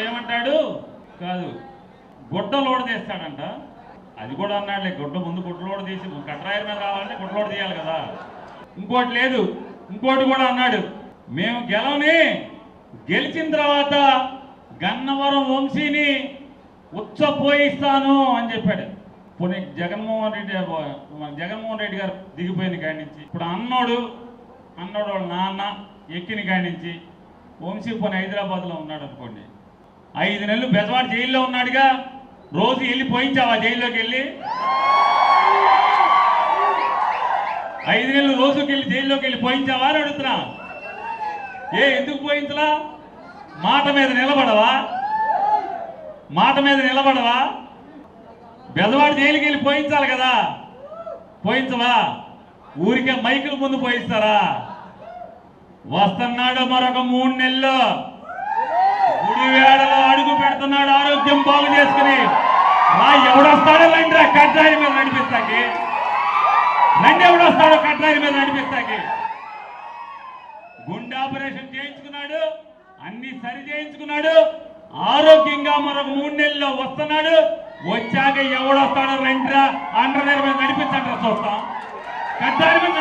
ఏమంటాడు కాదు గుడ్డ లోడ్ తీస్తాడంట. అది కూడా అన్నాడులే, గుడ్డ ముందు గుడ్డలోడు తీసి కట్రాయర్ మీద రావాలంటే గుడ్డలోడు తీయాలి కదా. ఇంకోటి లేదు, ఇంకోటి కూడా అన్నాడు, మేము గెలిచిన తర్వాత గన్నవరం వంశీని ఉచ్చపోయిస్తాను అని చెప్పాడు. పోనీ జగన్మోహన్ రెడ్డి గారు దిగిపోయిన కాడి నుంచి ఇప్పుడు అన్నోడు వాళ్ళ నాన్న ఎక్కిన కాడి నుంచి వంశీ పోనీ హైదరాబాద్లో ఉన్నాడు అనుకోండి, 5 నెలలు బెజవాడ జైల్లో ఉన్నాడుగా. రోజు వెళ్ళి పోయించావా జైల్లోకి వెళ్ళి? 5 నెలలు రోజుకి వెళ్ళి జైల్లోకి వెళ్ళి పోయించావా అని అడుగుతున్నా. ఎందుకు పోయించలా? మాట మీద నిలబడవా? బెజవాడ జైలుకి వెళ్ళి పోయించాలి కదా, పోయించవా? ఊరికే మైకుల ముందు పోయిస్తారా? వస్తున్నాడు మరొక 3 నెలలు, గుడివేడలో అడుగు పెడుతున్నాడు ఆరోగ్యం బాగు చేసుకుని. ఎవడొస్తాడో రండి కట్రాయి మీద నడిపిస్తాకి, ఎవడొస్తాడో కట్రాయి మీద నడిపిస్తాకి. గుండె ఆపరేషన్ చేయించుకున్నాడు, అన్ని సరి చేయించుకున్నాడు, ఆరోగ్యంగా మరొక 3 నెలల్లో వస్తున్నాడు. వచ్చాక ఎవడొస్తాడో రండిరా అండర్ మీద నడిపించండి, చూస్తాం. కట్రాయి మీద